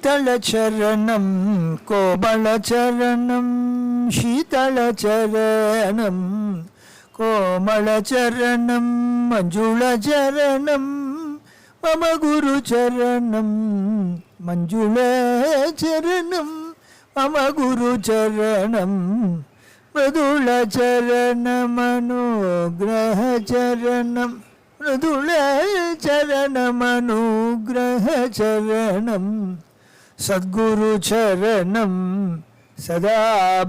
शीतलचरणं कोमलचरणं शीतलचरणं कोमलचरणं मञ्जुलचरणं मम गुरुचरणं मञ्जुलचरणं मम गुरुचरणं मृदुलचरणमनुग्रहचरणं मृदुलचरणमनुग्रहचरणं सद्गुरुचरणं सदा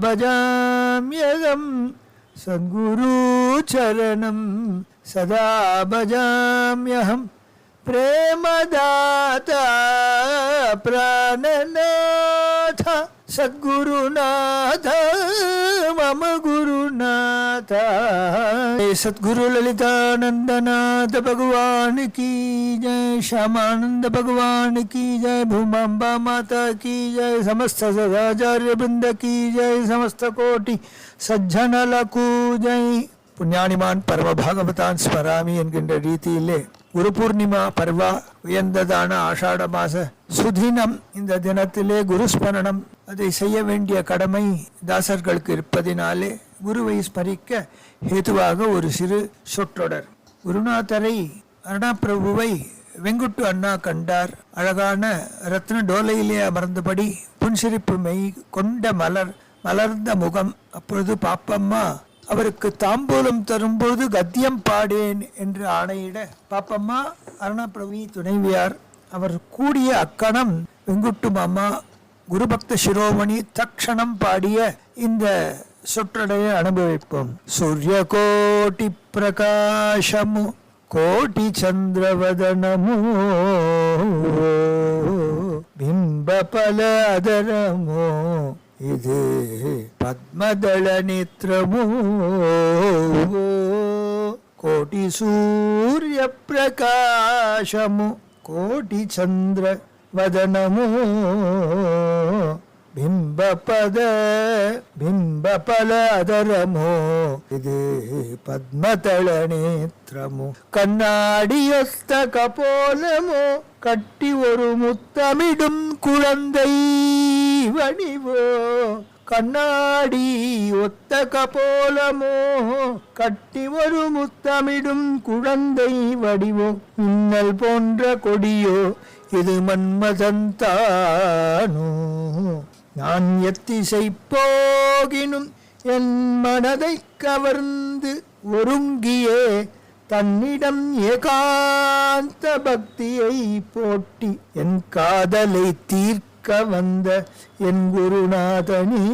भजाम्यहं सद्गुरुचरणं सदा भजाम्यहं प्रेमदाता प्राणनाथ सद्गुरुनाथ मम गुरुनाथ। सद्गुरु ललितानंदनाथ भगवान की जय, श्यामानंद भगवान की जय, भूमांबा माता की जय, समस्त सदाचार्य वृंद की जय, समस्त कोटि सज्जनलकु जय। புண்ணியானிமான் பரம பாகவதான் ஸ்மராமி என்கின்ற ரீதியிலே குரு பூர்ணிமா பர்வா உயர்ந்ததான ஆஷாட மாச சுதினம் இந்த தினத்திலே குருஸ்மரணம் அதை செய்ய வேண்டிய கடமை தாசர்களுக்கு இருப்பதினாலே குருவை ஸ்மரிக்க ஹேதுவாக ஒரு சிறு சொற்றொடர். குருநாதரை அருணாபிரபுவை வெங்குட்டு அண்ணா கண்டார். அழகான ரத்ன டோலையிலே அமர்ந்தபடி புன்சிரிப்பு மெய் கொண்ட மலர்ந்த முகம். அப்பொழுது பாப்பம்மா அவருக்கு தாம்பூலம் தரும்போது கத்தியம் பாடேன் என்று ஆணையிட, பாப்பம்மா அருணாபிரபு துணைவியார் அவர் கூடிய அக்கணம் வெங்குட்டு மாமா குருபக்த சிரோமணி தக்ஷணம் பாடிய இந்த சொற்றொடையை அனுபவிப்போம். சூரிய கோட்டி பிரகாசமு கோட்டி சந்திரவதனமு பிம்ப பல அதரமோ இது பத்மதள நேத்ரமோ கோட்டி சூரிய பிரகாசமு கோட்டி சந்திர வதனமோ బింబపల అదరమో ఇది పద్మతళ నేత్రము కన్నాడియొస్త కపోలమో கட்டி ஒரு முத்தமிடும் குழந்தை வடிவோ கண்ணாடி ஒத்த கபோலமோ கட்டி ஒரு முத்தமிடும் குழந்தை வடிவோ மின்னல் போன்ற கொடியோ இது மன்மதந்தானோ நான் எத்திசை போகினும் என் மனதை கவர்ந்து ஒருங்கியே தன்னிடம் ஏகாந்த பக்தியை போட்டி என் காதலை தீர்க்க வந்த என் குருநாதனே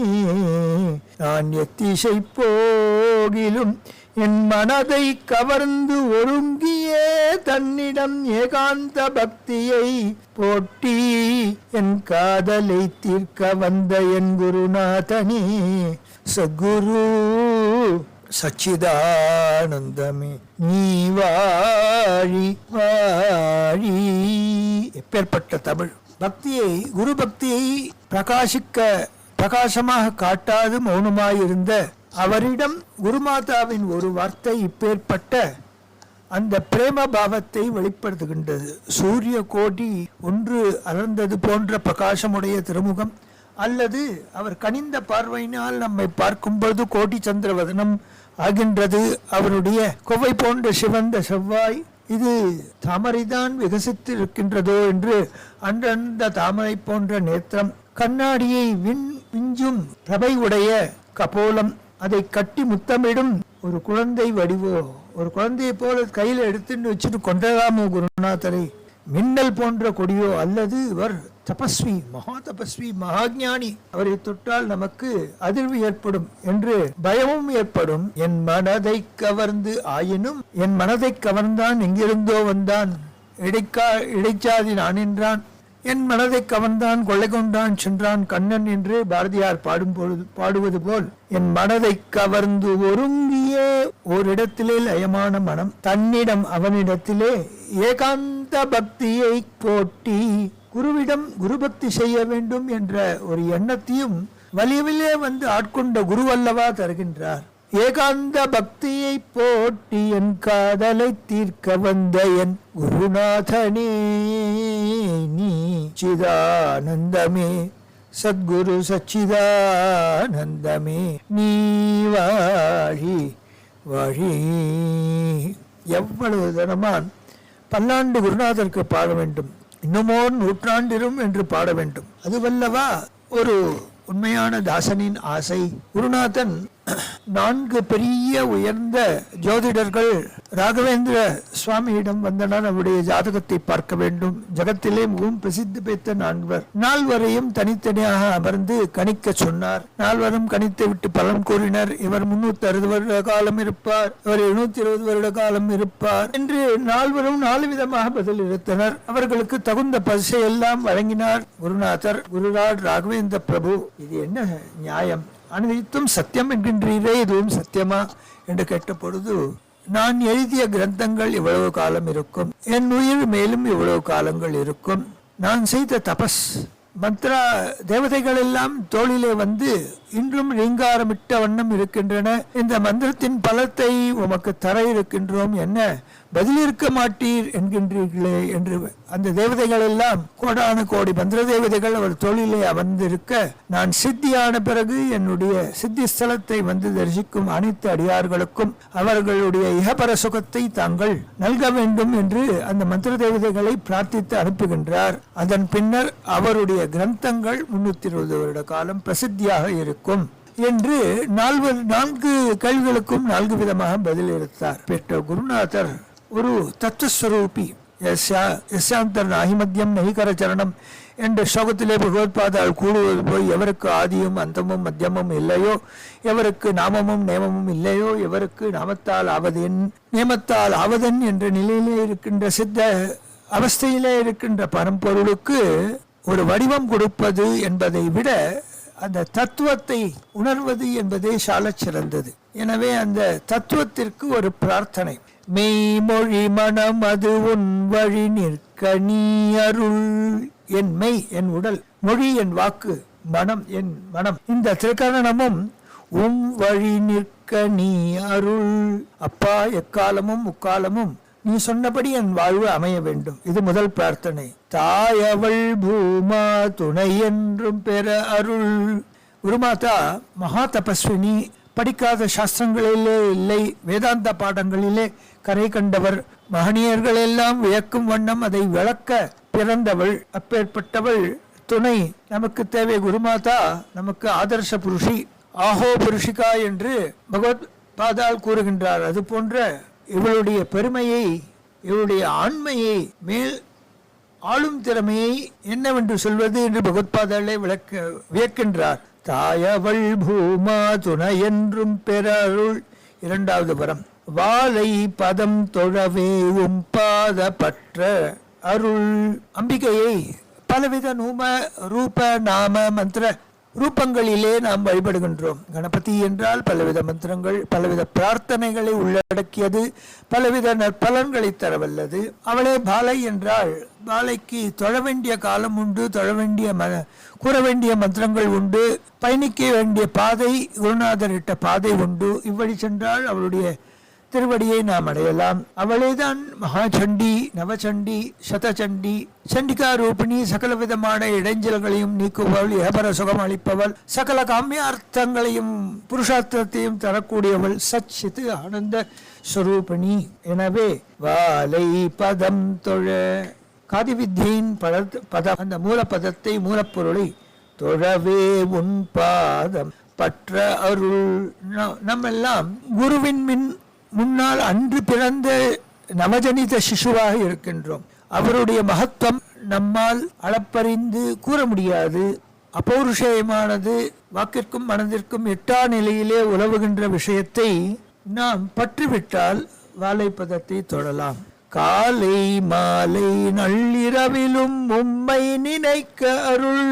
நான் எத்திசை போகிலும் என் மனதை கவர்ந்து ஒருங்கியே தன்னிடம் ஏகாந்த பக்தியை போட்டி என் காதலை தீர்க்க வந்த என் குருநாதனே சத்குரு சச்சிதானந்தமே நீ வாழி வாழி. எப்பேற்பட்ட தமிழ் பக்தியை, குரு பக்தியை பிரகாசமாக காட்டாது மௌனமாயிருந்த அவரிடம் குருமாதாவின் ஒரு வார்த்தை இப்பேற்பட்ட அந்த பிரேம பாவத்தை வெளிப்படுத்துகின்றது. சூரிய கோடி ஒன்று அலர்ந்தது போன்ற பிரகாசமுடைய திருமுகம், அல்லது அவர் கனிந்த பார்வையினால் நம்மை பார்க்கும் பொழுது கோடி சந்திரவதனம் ஆகின்றது. அவருடைய கொவை போன்ற சிவந்த செவ்வாய், இது தாமரைதான் விகசித்து இருக்கின்றதோ என்று அன்றந்த தாமரை போன்ற நேத்திரம், கண்ணாடியை விஞ்சும் பிரபை உடைய கபோலம், அதை கட்டி முத்தமிடும் ஒரு குழந்தை வடிவோ, ஒரு குழந்தையை போல கையில் எடுத்துன்னு வச்சுட்டு கொண்டதாமோ குருநாதரை, மின்னல் போன்ற கொடியோ, அல்லது இவர் தபஸ்வி, மகா தபஸ்வி, மகாஞானி, அவரை தொட்டால் நமக்கு அதிர்வு ஏற்படும் என்று பயமும் ஏற்படும். என் மனதை கவர்ந்து ஆயினும் என் மனதை கவர்ந்தான், எங்கிருந்தோ வந்தான், இடைச்சாதி நான் என்றான், என் மனதை கவர்ந்தான், கொள்ளை கொண்டான் சென்றான் கண்ணன் என்று பாரதியார் பாடுவது போல் என் மனதை கவர்ந்து ஒருங்கியே ஓரிடத்திலே லயமான மனம், தன்னிடம் அவனிடத்திலே ஏகாந்த பக்தியை போட்டி குருவிடம் குருபக்தி செய்ய வேண்டும் என்ற ஒரு எண்ணத்தையும் வலியவிலே வந்து ஆட்கொண்ட குருவல்லவா தருகின்றார். ஏகாந்த பக்தியை போட்டி என் காதலை தீர்க்க வந்த என் குருநாதனே நீ சிதானந்தமே சத்குரு சச்சிதானந்தமே நீ வாழி வழி. எவ்வளவு தினமான் பல்லாண்டு குருநாதருக்கு பாட வேண்டும், இன்னுமோர் நூற்றாண்டிலும் என்று பாட வேண்டும். அதுவல்லவா ஒரு உண்மையான தாசனின் ஆசை. குருநாதன் 4 பெரிய உயர்ந்த ஜோதிடர்கள் ராகவேந்திர சுவாமியிடம் வந்தனர். அவருடைய ஜாதகத்தை பார்க்க வேண்டும். ஜகத்திலே மிகவும் பிரசித்தி பெற்ற 4 தனித்தனியாக அமர்ந்து கணிக்க சொன்னார். 4 கணித்து விட்டு பலன் கூறினர். இவர் 360 வருட காலம் இருப்பார், இவர் 720 வருட காலம் இருப்பார் என்று 4 விதமாக பதில் அளித்தனர். அவர்களுக்கு தகுந்த பரிசை எல்லாம் வழங்கினார் குருநாதர். குருராட் ராகவேந்திர பிரபு, இது என்ன நியாயம்? அனைத்தும் சத்தியம் என்கின்றீரே, இதுவும் சத்தியமா என்று கேட்ட பொழுது, நான் எழுதிய கிரந்தங்கள் இவ்வளவு காலம் இருக்கும், என் உயிர் மேலும் இவ்வளவு காலங்கள் இருக்கும். நான் செய்த தபஸ் மந்த்ரா தேவதைகள் எல்லாம் தோளிலே வந்து இன்றும் ரீங்காரமிட்ட வண்ணம் இருக்கின்றன. இந்த மந்திரத்தின் பலத்தை உமக்கு தர இருக்கின்றோம், என்ன பதில் இருக்க மாட்டீர் என்கின்றீர்களே என்று அந்த தேவதைகள் எல்லாம் கோடான கோடி மந்திர தேவதைகள் அவர் தோளிலே அமர்ந்திருக்க, நான் சித்தியான பிறகு என்னுடைய சித்தி ஸ்தலத்தை வந்து தரிசிக்கும் அனைத்து அடியார்களுக்கும் அவர்களுடைய இகபர சுகத்தை தாங்கள் நல்க வேண்டும் என்று அந்த மந்திர தேவதைகளை பிரார்த்தித்து அனுப்புகின்றார். அதன் பின்னர் அவருடைய கிரந்தங்கள் 320 வருட காலம் பிரசித்தியாக இருக்கும் என்று 4 கேள்விகளுக்கும் 4 விதமாக பதில் அளித்தார். பெற்ற குருநாதர் ஒரு தத்துவஸ்வரூபி. யஸ்யாந்தர் நாஹிமத்தியம் நஹிகர சரணம் என்ற ஸ்லோகத்திலே பகவத்பாதால் கூடுவது போய், எவருக்கு ஆதியும் அந்தமும் மத்தியமும் இல்லையோ, எவருக்கு நாமமும் நேமமும் இல்லையோ, எவருக்கு நாமத்தால் ஆவதென் நேமத்தால் ஆவதன் என்ற நிலையிலே இருக்கின்ற சித்த அவஸ்தையிலே இருக்கின்ற பரம்பொருளுக்கு ஒரு வடிவம் கொடுப்பது என்பதை விட அந்த தத்துவத்தை உணர்வது என்பதே சாலச் சிறந்தது. எனவே அந்த தத்துவத்திற்கு ஒரு பிரார்த்தனை. மெய்மொழி மனம் அது உன் வழி நிற்க நீ அருள். என் மெய் என் உடல், மொழி என் வாக்கு, மனம் என் மனம், இந்த திரிகரணமும் உன் வழி நிற்க நீ அருள். அப்பா, எக்காலமும் முக்காலமும் நீ சொன்னபடி என் வாழ்வு அமைய வேண்டும். இது முதல் பிரார்த்தனை. தாயவள் பூமா துணை என்றும் பெற அருள். குருமாதா மகா தபஸ்வினி, படிக்காத சாஸ்திரங்களிலே இல்லை, வேதாந்த பாடங்களிலே கரை கண்டவர், மகனியர்கள் எல்லாம் வியக்கும் வண்ணம் அதை விளக்க பிறந்தவள். அப்பேற்பட்டவள் துணை நமக்கு தேவை. குருமாதா நமக்கு ஆதர்ஷ புருஷி, ஆஹோ புருஷிகா என்று பகவத் பாதால் கூறுகின்றார். அது போன்ற இவளுடைய பெருமையை, இவளுடைய ஆண்மையை, மேல் ஆளும் திறமையை என்னவென்று சொல்வது என்று பகவத்பாதாலே வியக்கின்றார். தாயவள் பூமா துணை என்றும் பெற அருள். 2வது வரம். வாழை பதம் தொழவே உம் பாத பற்ற அருள். அம்பிகையை பலவித ரூப நாம மந்திர ரூபங்களிலே நாம் வழிபடுகின்றோம். கணபதி என்றால் பலவித மந்திரங்கள், பலவித பிரார்த்தனைகளை உள்ளடக்கியது, பலவித நற்பலன்களை தரவல்லது. அவளே பாலை என்றால் பாலைக்கு தொழ வேண்டிய காலம் உண்டு, தொழ வேண்டிய கூற வேண்டிய மந்திரங்கள் உண்டு, பயணிக்க வேண்டிய பாதை, குருநாதர் இட்ட பாதை உண்டு. இவ்வழி சென்றால் அவளுடைய திருவடியை நாம் அடையலாம். அவளேதான் மகாச்சண்டி, நவச்சண்டி, சதச்சண்டி, சண்டிகா ரூபிணி. சகல விதமான இடைஞ்சல்களையும் நீக்குவள், ஏபர சுகம் அளிப்பவள், சகல காமியார்த்தங்களையும் புருஷார்த்தத்தையும் தரக்கூடியவள், சச்சித் ஆனந்த ஸ்வரூபிணி. எனவே வாலை பதம் தொழ, காதிவித்தியின் பதம், அந்த மூலப்பதத்தை, மூலப்பொருளை தொழவே உன் பாதம் பற்ற அருள். நம்மெல்லாம் குருவின் முன்னால் அன்று பிறந்த நவஜனித சிசுவாக இருக்கின்றோம். அவருடைய மகத்துவம் நம்மால் அளப்பறிந்து கூற முடியாது. அபௌருஷயமானது, வாக்கிற்கும் மனதிற்கும் எட்டா நிலையிலே உலவுகின்ற விஷயத்தை நாம் பற்றிவிட்டால் வாழைப்பதத்தை தொடலாம். காலை மாலை நள்ளிரவிலும் உம்மை நினைக்க அருள்.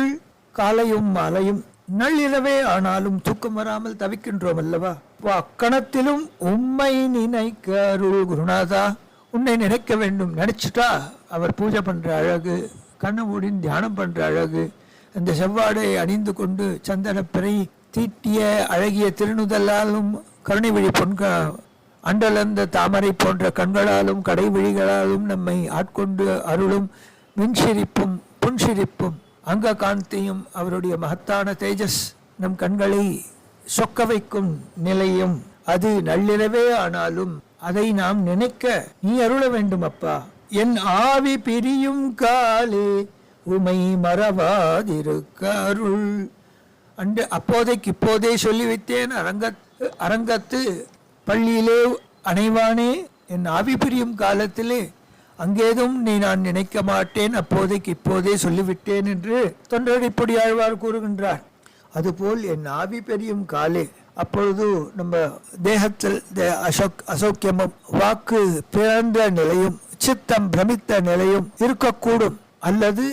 காலையும் மாலையும் நள்ளிரவே ஆனாலும் தூக்கம் வராமல் தவிக்கின்றோம் அல்லவா? அக்கணத்திலும் உம்மை நினைக்க அருள். குருநாதா, உன்னை நினைக்க வேண்டும். நினைச்சிட்டா அவர் பூஜை பண்ற அழகு, கண்ணு மூடி தியானம் பண்ற அழகு, அந்த செவ்வாடை அணிந்து கொண்டு சந்தன பிறை தீட்டிய அழகிய திருநுதலாலும் கருணை விழி அண்டலந்த தாமரை போன்ற கண்களாலும் கடை விழிகளாலும் நம்மை ஆட்கொண்டு அருளும் மின்சிரிப்பும் புன்சிரிப்பும் அங்க காந்தியும் அவருடைய மகத்தான தேஜஸ் நம் கண்களை சொக்க வைக்கும் நிலையும் அது நள்ளிரவே ஆனாலும் அதை நாம் நினைக்க நீ அருள வேண்டும் அப்பா. என் ஆவி பிரியும் காலே உமை மறவாதிருக்க அருள். அப்போதைக்கு இப்போதே சொல்லி வைத்தேன், அரங்கத்து பள்ளியிலே அணைவானே, என் ஆவி பிரியும் காலத்திலே அங்கேதும் நீ நான் நினைக்க மாட்டேன், அப்போதைக்கு இப்போதே சொல்லிவிட்டேன் என்று தொண்டரடிப்பொடி ஆழ்வார் கூறுகின்றார். அதுபோல் என் ஆவி பெரியும் காலே, அப்பொழுது நம்ம தேகத்தில் அசௌக்கியமும் வாக்கு பிறந்த நிலையும் சித்தம் பிரமித்த நிலையும் இருக்கக்கூடும். அல்லது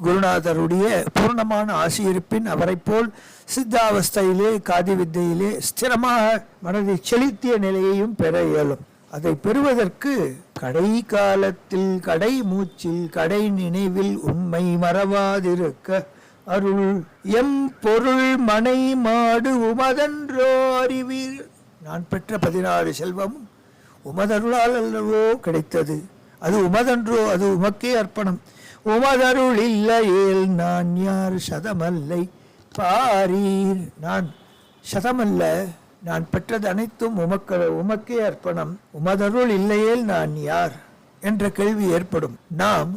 குருநாதருடைய பூர்ணமான ஆசி இருப்பின் அவரை போல் சித்தாவஸ்தையிலே காதி வித்தையிலே ஸ்திரமாக மனதை செலுத்திய நிலையையும் பெற இயலும். அதை பெறுவதற்கு கடை காலத்தில் கடை மூச்சில் கடை நினைவில் உண்மை மறவாதிருக்க அருள். எம் பொருள் மனை மாடு உமதன்றோ அறிவீர். நான் பெற்ற 16 செல்வமும் உமதருளால் அல்லவோ கிடைத்தது. அது உமதன்றோ, அது உமக்கே அர்ப்பணம். உமதருள் இல்லையேல் நான் யார் சதமல்லை பாரீர். நான் சதமல்ல, நான் பெற்றது அனைத்தும் உமக்கே அர்ப்பணம். உமதருள் இல்லையேல் நான் யார் என்ற கேள்வி ஏற்படும். நாம்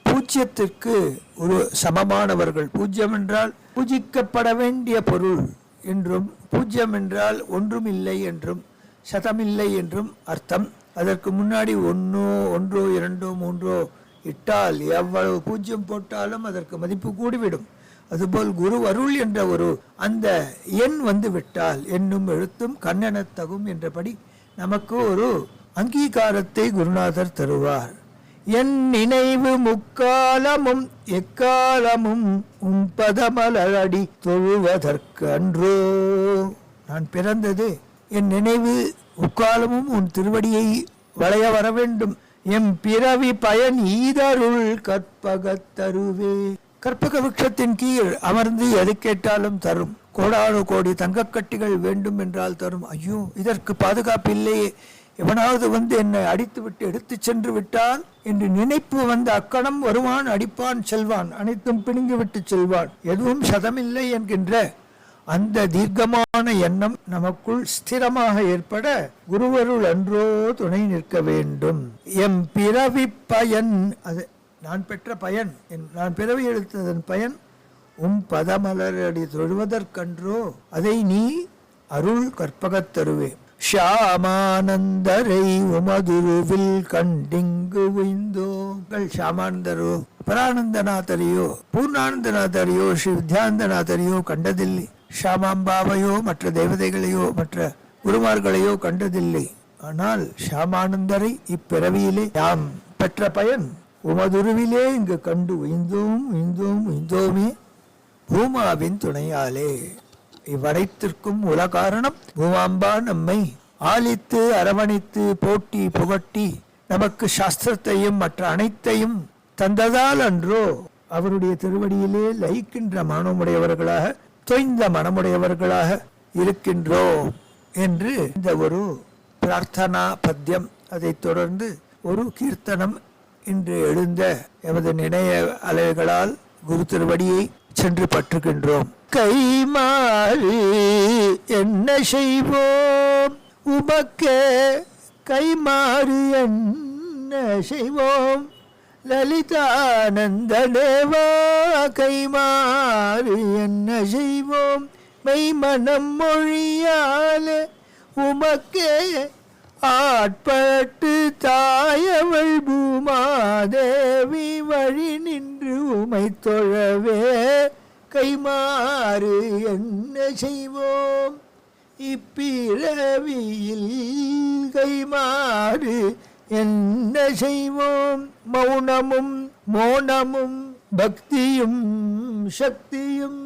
பூஜ்யத்திற்கு ஒரு சமமானவர்கள். பூஜ்யம் என்றால் பூஜிக்கப்பட வேண்டிய பொருள் என்றும், பூஜ்யம் என்றால் ஒன்றும் இல்லை என்றும், சதமில்லை என்றும் அர்த்தம். அதற்கு முன்னாடி ஒன்றோ இரண்டோ மூன்றோ இட்டால் எவ்வளவு பூஜ்யம் போட்டாலும் அதற்கு மதிப்பு கூடிவிடும். அதுபோல் குரு அருள் என்ற ஒரு அந்த எண் வந்து விட்டால் எண்ணும் எழுத்தும் கண்ணெனத்தகும் என்றபடி நமக்கு ஒரு அங்கீகாரத்தை குருநாதர் தருவார். என் நினைவு முக்காலமும் எக்காலமும் உன் பதமலடி தொழுவதற்கு அன்றோ. நான் பிறந்தது என் நினைவு முக்காலமும் உன் திருவடியை வளைய வர வேண்டும். எம் பிறவி பயன் ஈதருள் கற்பகத்தருவே. கற்பக விருட்சத்தின் கீழ் அமர்ந்து எது கேட்டாலும் தரும். கோடானு கோடி தங்கக்கட்டிகள் வேண்டும் என்றால் தரும். ஐயோ, இதற்கு பாதுகாப்பு இல்லையே, எவனாவது வந்து என்னை அடித்து விட்டு எடுத்து சென்று விட்டால் என்று நினைப்பு வந்து அக்கணம் வருவான், அடிப்பான், செல்வான், அனைத்தும் பிடுங்கி விட்டு செல்வான். எதுவும் சதமில்லை என்கின்ற அந்த தீர்க்கமான எண்ணம் நமக்குள் ஸ்திரமாக ஏற்பட குருவருள் அன்றோ துணை நிற்க வேண்டும். எம் பிறவி பயன், அது நான் பெற்ற பயன், நான் பிறவி எடுத்ததன் பயன் உம் பதமலரடி தொழுவதற்கன்றோ. அதை நீ அருள் கற்பகத்தருவே. ஷாமானந்தரை உமதுருவில் கண்டிங்கு உய்ந்தோங்கள். ஷாமானந்தரோ பரானந்தநாதரையோ பூர்ணானந்தநாதரையோ ஸ்ரீ வித்யானந்தநாதரையோ கண்டதில்லை. ஷாமாம்பாவையோ மற்ற தேவதைகளையோ மற்ற குருமார்களையோ கண்டதில்லை. ஆனால் ஷாமானந்தரை இப்பிறவியிலே யாம் பெற்ற பயன் உமதுருவிலே இங்கு கண்டு உய்ந்தோமே பூமாவின் துணையாலே. இவ்வனைத்திற்கும் உல காரணம் பூமாம்பா நம்மை ஆலித்து அரவணைத்து போட்டி புகட்டி நமக்கு சாஸ்திரத்தையும் மற்ற அனைத்தையும் தந்ததால் அன்றோ அவருடைய திருவடியிலே லயிக்கின்ற மனமுடையவர்களாக தொய்ந்த மனமுடையவர்களாக இருக்கின்றோம் என்று இந்த ஒரு பிரார்த்தனா பத்தியம். அதைத் தொடர்ந்து ஒரு கீர்த்தனம் இன்று எழுந்த எமது நினைய அலைகளால் குரு திருவடியை சென்று பற்றுகின்றோம். கைமாறு என்ன செய்வோம் உமக்கே, கைமாறு என்ன செய்வோம் லலிதானந்த தேவா, கைமாறு என்ன செய்வோம் மெய்மனம் மொழியாலே உமக்கே ஆட்பட்டு தாயவள் பூமாதேவி வழி நின்று உமை தொழவே. கைமாறு என்ன செய்வோம் இப்பிறவியில், கைமாறு என்ன செய்வோம் மௌனமும் மோனமும் பக்தியும் சக்தியும்.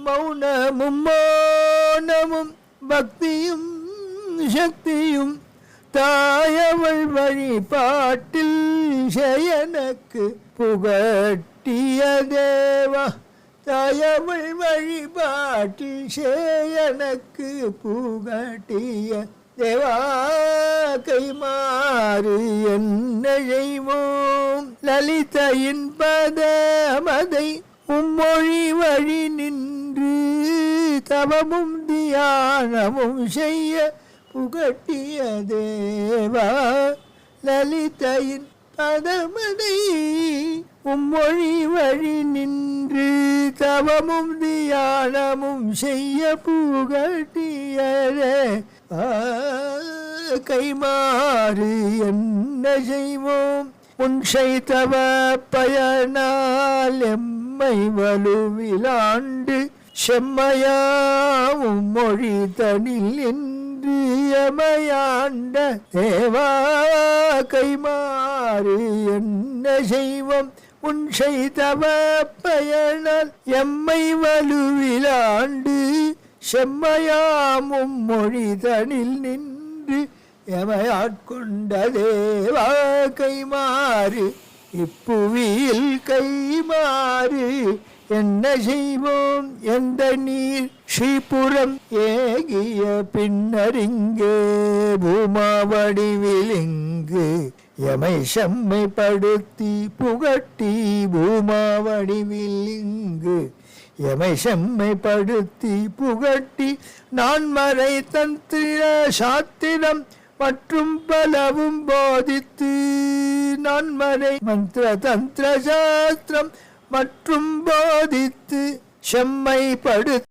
மௌனமும் மோனமும் பக்தியும் சக்தியும் தாயவள் வழிபாட்டில் செயனக்கு புகட்டிய தேவா. தாயவள் வழிபாட்டில் சேயனக்கு புகட்டிய தேவா கைமாறு என்ன செய்வோம்? லலிதையின் பதமதை உம்மொழி வழி நின்று தவமும் தியானமும் செய்ய புகட்டிய தேவா லலிதையின் பதமதை உம்மொழி வழி நின்று தவமும் தியானமும் செய்ய புகட்டியதே கைமாறு என்ன செய்வோம்? உன்சை தவ பயனால் எம்மை வலுவிலாண்டு செம்மையாவும் மொழி தனில் என்று எமையாண்ட தேவா கைமாறு என்ன செய்வோம்? உன்சை தவ பயனால் எம்மை வலுவிலாண்டு செம்மையாமும் மொழி தனில் நின்று எமையாட்கொண்ட தேவா கைமாறு இப்புவியில் கைமாறு என்ன செய்வோம்? எந்த நீர் ஸ்ரீபுரம் ஏகிய பின்னரிங்கே பூமாவடிவில் இங்கு எமை செம்மைப்படுத்தி புகட்டி பூமாவடிவில் இங்கு எமை செம்மைப்படுத்தி புகட்டி நான்மறை தந்திர சாத்திரம் மற்றும் பலவும் போதித்து நான்மறை மந்திர தந்திர சாஸ்திரம் மற்றும் போதித்து செம்மைப்படுத்தி